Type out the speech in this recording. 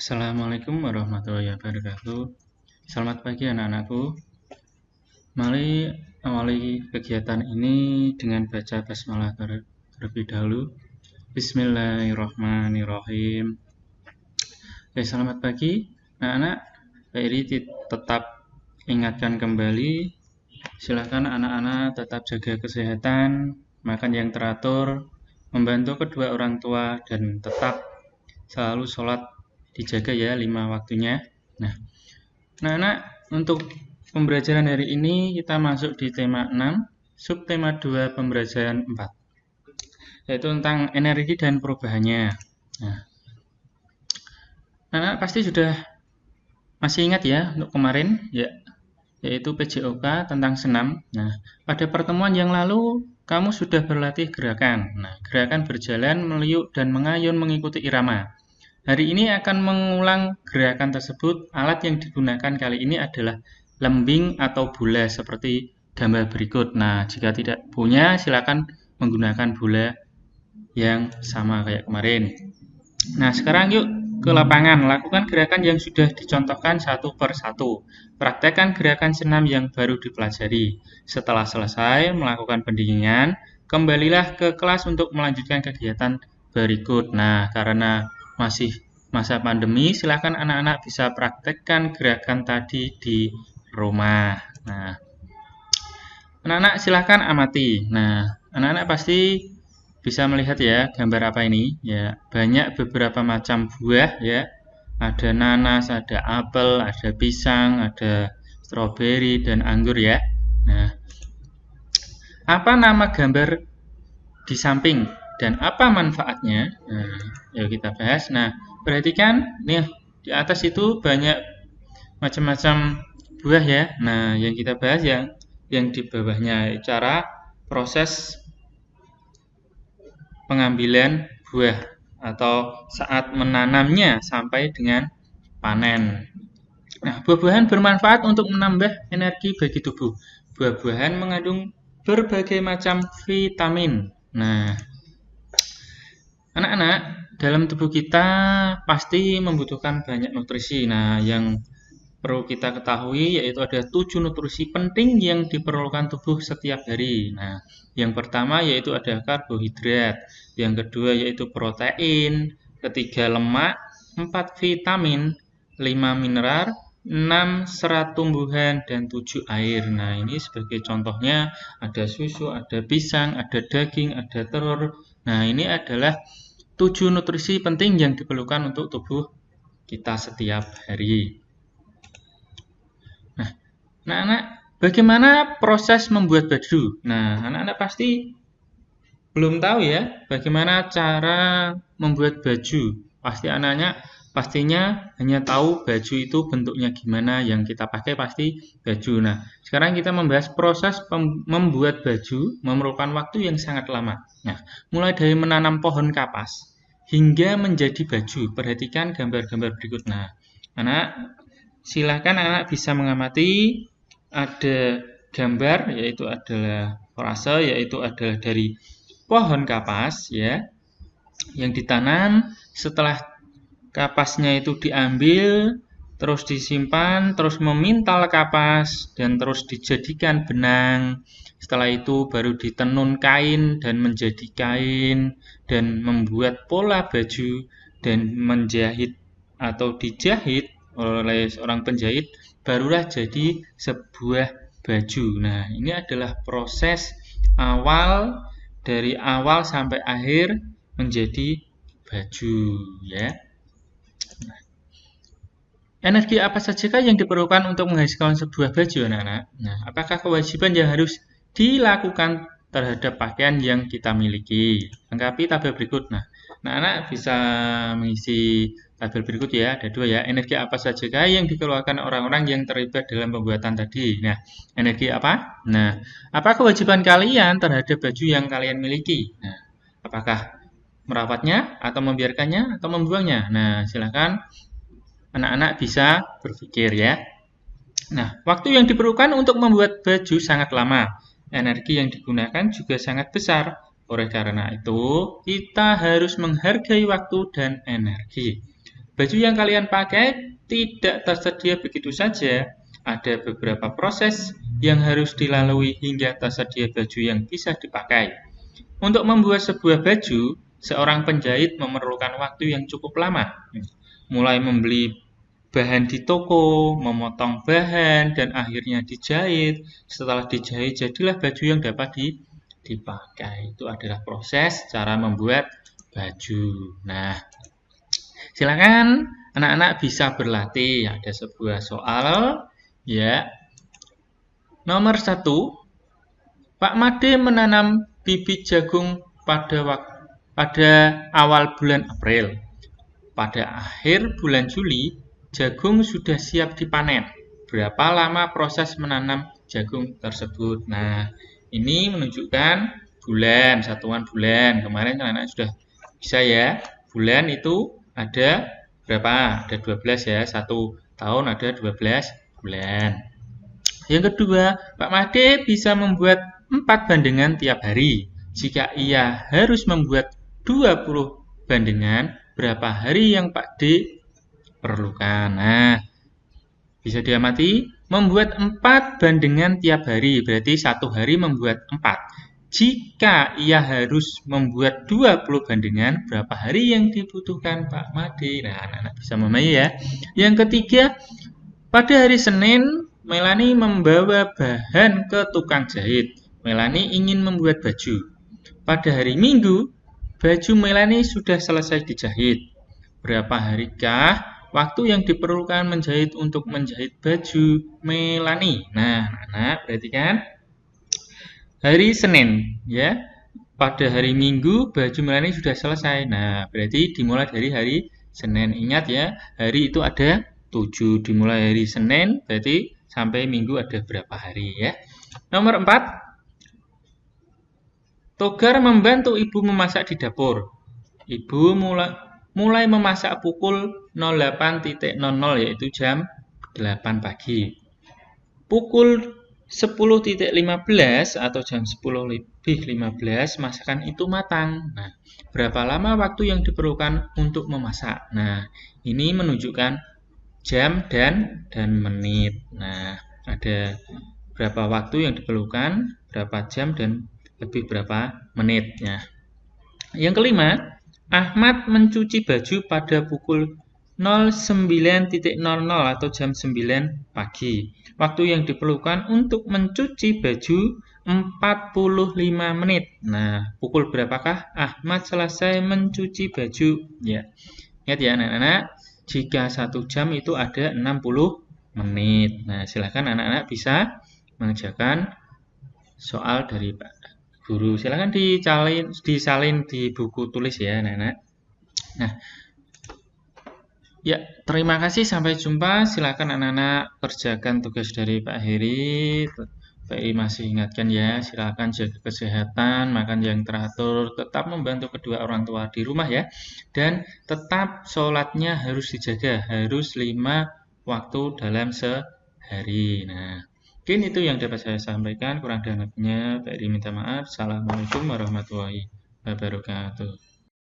Assalamualaikum warahmatullahi wabarakatuh. Selamat pagi anak-anakku. Mari awali kegiatan ini dengan baca basmalah terlebih dahulu. Bismillahirrahmanirrahim. Oke, selamat pagi anak-anak. Pak Iri tetap ingatkan kembali, silakan anak-anak tetap jaga kesehatan, makan yang teratur, membantu kedua orang tua, dan tetap selalu sholat dijaga ya 5 waktunya. Nah, anak-anak, untuk pembelajaran hari ini kita masuk di tema 6, subtema 2 pembelajaran 4, yaitu tentang energi dan perubahannya. Nah, anak-anak pasti sudah masih ingat ya untuk kemarin ya, yaitu PJOK tentang senam. Nah, pada pertemuan yang lalu kamu sudah berlatih gerakan. Nah, gerakan berjalan, meliuk, dan mengayun mengikuti irama. Hari ini akan mengulang gerakan tersebut. Alat yang digunakan kali ini adalah lembing atau bola seperti gambar berikut. Nah, jika tidak punya, silakan menggunakan bola yang sama kayak kemarin. Nah, sekarang yuk ke lapangan. Lakukan gerakan yang sudah dicontohkan satu per satu. Praktekkan gerakan senam yang baru dipelajari. Setelah selesai melakukan pendinginan, kembalilah ke kelas untuk melanjutkan kegiatan berikut. Nah, karena masih masa pandemi, silakan anak-anak bisa praktekkan gerakan tadi di rumah. Nah, anak-anak silakan amati. Nah, anak-anak pasti bisa melihat ya gambar apa ini. Ya, banyak beberapa macam buah ya. Ada nanas, ada apel, ada pisang, ada stroberi dan anggur ya. Nah, apa nama gambar di samping dan apa manfaatnya? Nah, yuk kita bahas. Nah, perhatikan nih di atas itu banyak macam-macam buah ya. Nah, yang kita bahas yang di bawahnya, cara proses pengambilan buah atau saat menanamnya sampai dengan panen. Nah, buah-buahan bermanfaat untuk menambah energi bagi tubuh. Buah-buahan mengandung berbagai macam vitamin. Nah, anak-anak, dalam tubuh kita pasti membutuhkan banyak nutrisi. Nah, yang perlu kita ketahui yaitu ada 7 nutrisi penting yang diperlukan tubuh setiap hari. Nah, yang pertama yaitu ada karbohidrat, yang kedua yaitu protein, ketiga lemak, 4 vitamin, 5 mineral, 6 serat tumbuhan, dan 7 air. Nah, ini sebagai contohnya ada susu, ada pisang, ada daging, ada telur. Nah, ini adalah 7 nutrisi penting yang diperlukan untuk tubuh kita setiap hari. Nah, anak-anak, bagaimana proses membuat baju? Nah, anak-anak pasti belum tahu ya bagaimana cara membuat baju. Pasti anak-anak pastinya hanya tahu baju itu bentuknya gimana, yang kita pakai pasti baju. Nah, sekarang kita membahas proses membuat baju memerlukan waktu yang sangat lama. Nah, mulai dari menanam pohon kapas hingga menjadi baju. Perhatikan gambar-gambar berikut. Nah, anak, silakan anak bisa mengamati, ada gambar yaitu adalah frase, yaitu adalah dari pohon kapas ya, yang ditanam. Setelah kapasnya itu diambil, terus disimpan, terus memintal kapas, dan terus dijadikan benang. Setelah itu baru ditenun kain dan menjadi kain, dan membuat pola baju, dan menjahit atau dijahit oleh seorang penjahit, barulah jadi sebuah baju. Nah, ini adalah proses awal, dari awal sampai akhir menjadi baju ya. Nah, energi apa sajakah yang diperlukan untuk menghasilkan sebuah baju, anak-anak? Nah, apakah kewajiban yang harus dilakukan terhadap pakaian yang kita miliki? Lengkapi tabel berikut. Nah, anak-anak bisa mengisi tabel berikut ya, ada 2 ya. Energi apa sajakah yang dikeluarkan orang-orang yang terlibat dalam pembuatan tadi? Nah, energi apa? Nah, apa kewajiban kalian terhadap baju yang kalian miliki? Nah, apakah merawatnya atau membiarkannya atau membuangnya? Nah, silakan anak-anak bisa berpikir ya. Nah, waktu yang diperlukan untuk membuat baju sangat lama. Energi yang digunakan juga sangat besar. Oleh karena itu, kita harus menghargai waktu dan energi. baju yang kalian pakai tidak tersedia begitu saja. Ada beberapa proses yang harus dilalui hingga tersedia baju yang bisa dipakai. Untuk membuat sebuah baju, seorang penjahit memerlukan waktu yang cukup lama. Mulai membeli bahan di toko, memotong bahan, dan akhirnya dijahit. Setelah dijahit, jadilah baju yang dapat dipakai. Itu adalah proses cara membuat baju. Nah, silakan anak-anak bisa berlatih. Ada sebuah soal, ya. Nomor 1, Pak Made menanam bibit jagung pada awal bulan April. Pada akhir bulan Juli, jagung sudah siap dipanen. Berapa lama proses menanam jagung tersebut? Nah, ini menunjukkan bulan, satuan bulan. Kemarin anak-anak sudah bisa ya. Bulan itu ada berapa? Ada 12 ya. 1 tahun ada 12 bulan. Yang kedua, Pak Made bisa membuat 4 bandengan tiap hari. Jika ia harus membuat 20 bandengan, berapa hari yang Pak D perlukan? Nah, bisa diamati, membuat 4 bandengan tiap hari, berarti 1 hari membuat 4. Jika ia harus membuat 20 bandengan, berapa hari yang dibutuhkan Pak Made? Nah, anak-anak bisa memahami ya. Yang ketiga, pada hari Senin, Melani membawa bahan ke tukang jahit. Melani ingin membuat baju. Pada hari Minggu, baju Melani sudah selesai dijahit. Berapa harikah waktu yang diperlukan menjahit untuk menjahit baju Melani? Nah, anak-anak perhatikan. Hari Senin, ya. Pada hari Minggu, baju Melani sudah selesai. Nah, berarti dimulai dari hari Senin. Ingat ya, hari itu ada 7. Dimulai hari Senin, berarti sampai Minggu ada berapa hari ya. Nomor 4, Togar membantu ibu memasak di dapur. Ibu mulai memasak pukul 08.00 yaitu jam 8 pagi. Pukul 10.15 atau jam 10:15 masakan itu matang. Nah, berapa lama waktu yang diperlukan untuk memasak? Nah, ini menunjukkan jam dan menit. Nah, ada berapa waktu yang diperlukan, berapa jam dan lebih berapa menit ya. Yang kelima, Ahmad mencuci baju pada pukul 09.00 atau jam 9 pagi. Waktu yang diperlukan untuk mencuci baju 45 menit. Nah, pukul berapakah Ahmad selesai mencuci baju? Ya. Ingat ya anak-anak, jika 1 jam itu ada 60 menit. Nah, silakan anak-anak bisa mengerjakan soal dari Pak Guru. Silakan disalin di buku tulis ya anak-anak. Nah, ya, terima kasih. Sampai jumpa. Silakan anak-anak kerjakan tugas dari Pak Heri. Pak Heri masih ingatkan ya, silakan jaga kesehatan, makan yang teratur, tetap membantu kedua orang tua di rumah ya. Dan tetap sholatnya harus dijaga, harus 5 waktu dalam sehari. Nah, mungkin itu yang dapat saya sampaikan. Kurang dan lebihnya, Pak Heri minta maaf. Assalamualaikum warahmatullahi wabarakatuh.